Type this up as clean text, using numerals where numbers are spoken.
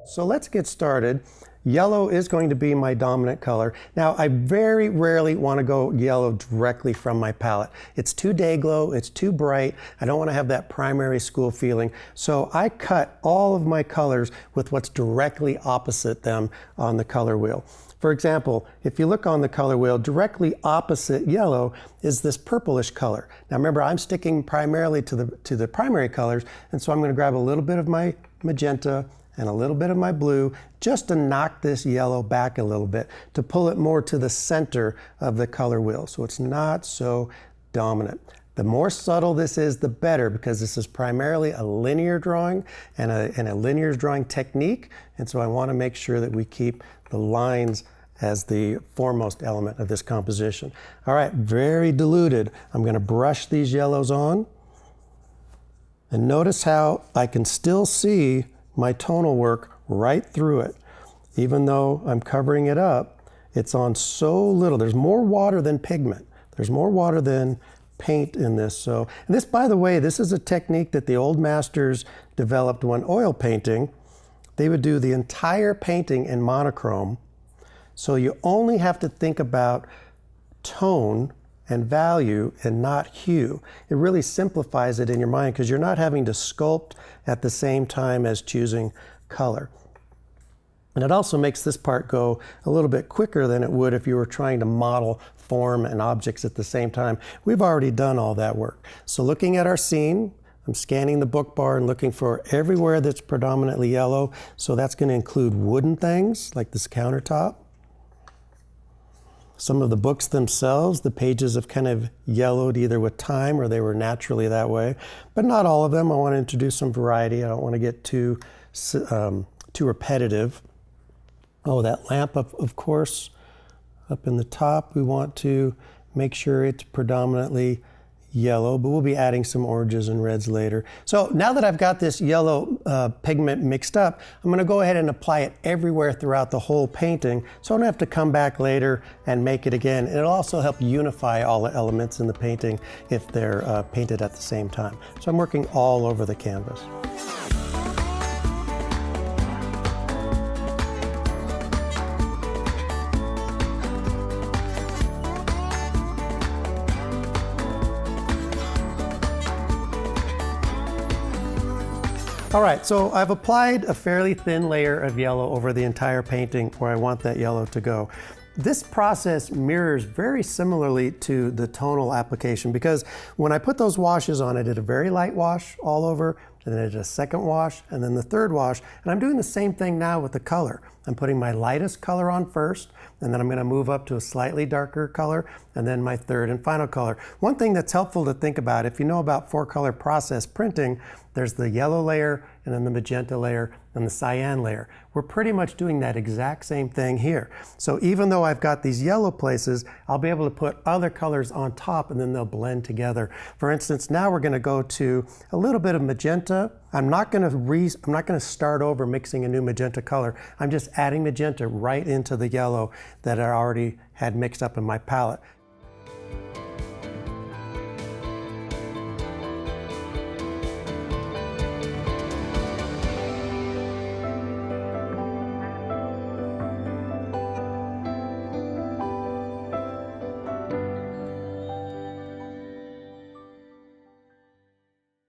So let's get started. Yellow is going to be my dominant color. Now, I very rarely want to go yellow directly from my palette. It's too day glow, it's too bright. I don't want to have that primary school feeling. So I cut all of my colors with what's directly opposite them on the color wheel. For example, if you look on the color wheel, directly opposite yellow is this purplish color. Now remember, I'm sticking primarily to the primary colors, and so I'm going to grab a little bit of my magenta and a little bit of my blue just to knock this yellow back a little bit, to pull it more to the center of the color wheel so it's not so dominant. The more subtle this is, the better, because this is primarily a linear drawing and a linear drawing technique, and so I want to make sure that we keep the lines as the foremost element of this composition. All right, very diluted. I'm going to brush these yellows on, and notice how I can still see my tonal work right through it. Even though I'm covering it up, it's on so little. There's more water than pigment. There's more water than paint in this. So, and this, by the way, this is a technique that the old masters developed when oil painting. They would do the entire painting in monochrome. So you only have to think about tone and value and not hue. It really simplifies it in your mind because you're not having to sculpt at the same time as choosing color. And it also makes this part go a little bit quicker than it would if you were trying to model form and objects at the same time. We've already done all that work. So looking at our scene, I'm scanning the book bar and looking for everywhere that's predominantly yellow. So that's going to include wooden things like this countertop. Some of the books themselves, the pages have kind of yellowed either with time or they were naturally that way, but not all of them. I want to introduce some variety. I don't want to get too repetitive. Oh, that lamp, of course, up in the top, we want to make sure it's predominantly yellow, but we'll be adding some oranges and reds later. So now that I've got this yellow pigment mixed up, I'm going to go ahead and apply it everywhere throughout the whole painting, so I don't have to come back later and make it again. And it'll also help unify all the elements in the painting if they're painted at the same time. So I'm working all over the canvas. All right, so I've applied a fairly thin layer of yellow over the entire painting where I want that yellow to go. This process mirrors very similarly to the tonal application, because when I put those washes on, I did a very light wash all over, and then I did a second wash, and then the third wash, and I'm doing the same thing now with the color. I'm putting my lightest color on first, and then I'm going to move up to a slightly darker color, and then my third and final color. One thing that's helpful to think about, if you know about four-color process printing, there's the yellow layer, and then the magenta layer, and the cyan layer. We're pretty much doing that exact same thing here. So even though I've got these yellow places, I'll be able to put other colors on top, and then they'll blend together. For instance, now we're going to go to a little bit of magenta. I'm not going to start over mixing a new magenta color. I'm just adding magenta right into the yellow that I already had mixed up in my palette.